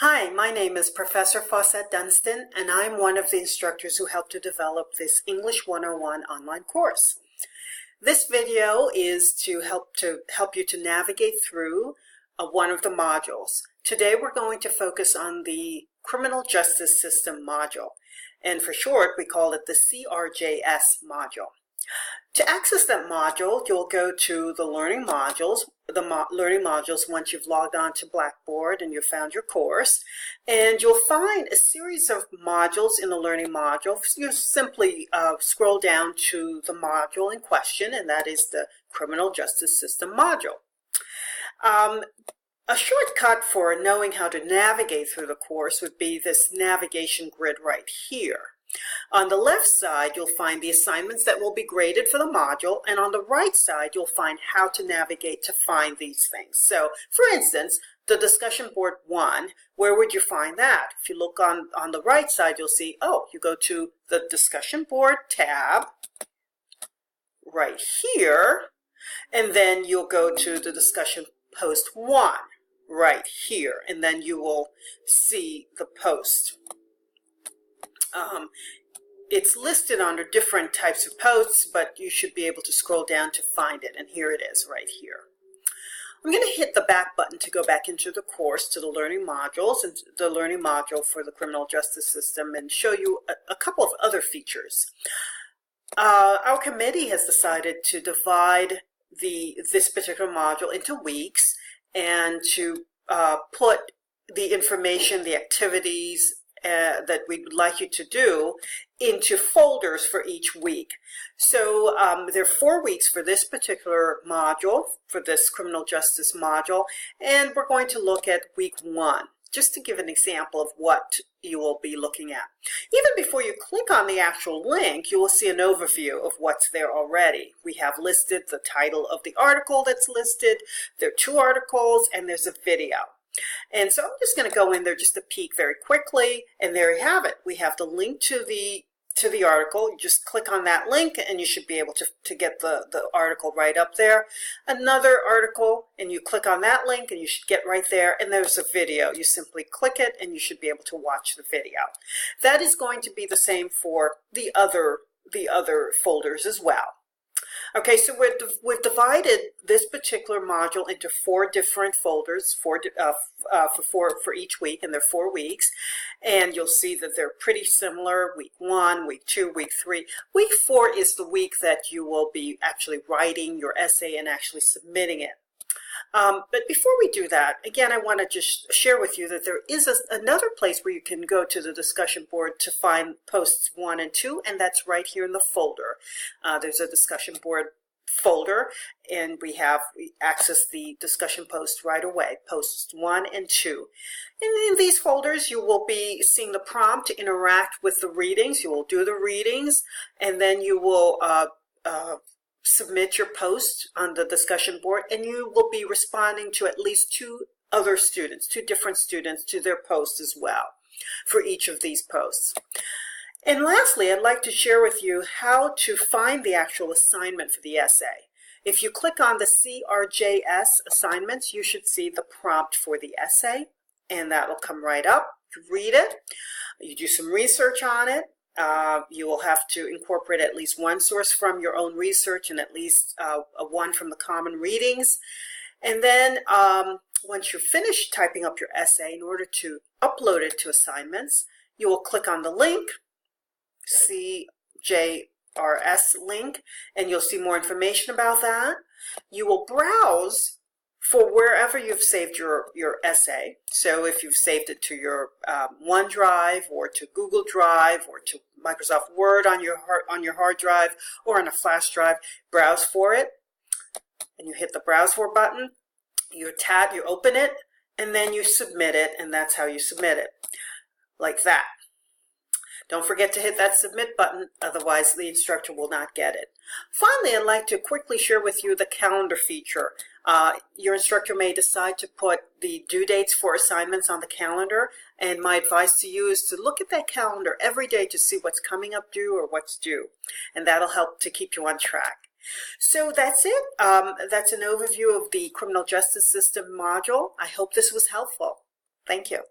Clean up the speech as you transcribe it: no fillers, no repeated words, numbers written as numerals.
Hi, my name is Professor Fawcett Dunstan, and I'm one of the instructors who helped to develop this English 101 online course. This video is to help you to navigate through one of the modules. Today we're going to focus on the Criminal Justice System module, and for short we call it the CRJS module. To access that module, you'll go to the learning modules, once you've logged on to Blackboard and you've found your course, and you'll find a series of modules in the learning module. You simply scroll down to the module in question, and that is the Criminal Justice System module. A shortcut for knowing how to navigate through the course would be this navigation grid right here. On the left side, you'll find the assignments that will be graded for the module, and on the right side, you'll find how to navigate to find these things. So, for instance, the discussion board 1, where would you find that? If you look on the right side, you'll see, you go to the discussion board tab right here, and then you'll go to the discussion post 1 right here, and then you will see the post. It's listed under different types of posts, but you should be able to scroll down to find it, and here it is right here. I'm going to hit the back button to go back into the course to the learning modules and the learning module for the criminal justice system and show you a couple of other features. Our committee has decided to divide this particular module into weeks and to put the information, the activities, that we would like you to do into folders for each week. So there are 4 weeks for this particular module, for this criminal justice module, and we're going to look at week 1, just to give an example of what you will be looking at. Even before you click on the actual link, you will see an overview of what's there already. We have listed the title of the article that's listed, there are 2 articles, and there's a video. And so I'm just going to go in there just to peek very quickly, and there you have it. We have the link to the article. You just click on that link and you should be able to get the article right up there. Another article, and you click on that link and you should get right there, and there's a video. You simply click it and you should be able to watch the video. That is going to be the same for the other folders as well. Okay, so we've divided this particular module into 4 different folders for each week, and they're 4 weeks. And you'll see that they're pretty similar: week 1, week 2, week 3. Week 4 is the week that you will be actually writing your essay and actually submitting it. But before we do that, again, I want to just share with you that there is another place where you can go to the discussion board to find posts 1 and 2, and that's right here in the folder. There's a discussion board folder, and we access the discussion post right away, posts 1 and 2. And in these folders, you will be seeing the prompt to interact with the readings. You will do the readings, and then you will submit your post on the discussion board, and you will be responding to at least 2 different students to their posts as well for each of these posts. And lastly, I'd like to share with you how to find the actual assignment for the essay. If you click on the CRJS assignments, you should see the prompt for the essay, and that will come right up. You read it, you do some research on it. You will have to incorporate at least 1 source from your own research and at least 1 from the common readings. And then once you're finished typing up your essay, in order to upload it to assignments, you will click on the link, CJRS link, and you'll see more information about that. You will browse for wherever you've saved your essay. So if you've saved it to your OneDrive or to Google Drive or to Microsoft Word on your hard drive or on a flash drive, browse for it, and you hit the browse for button. You open it, and then you submit it, and that's how you submit it, like that. Don't forget to hit that submit button, otherwise the instructor will not get it. Finally, I'd like to quickly share with you the calendar feature. Your instructor may decide to put the due dates for assignments on the calendar, and my advice to you is to look at that calendar every day to see what's coming up due or what's due, and that'll help to keep you on track. So that's it. That's an overview of the Criminal Justice System module. I hope this was helpful. Thank you.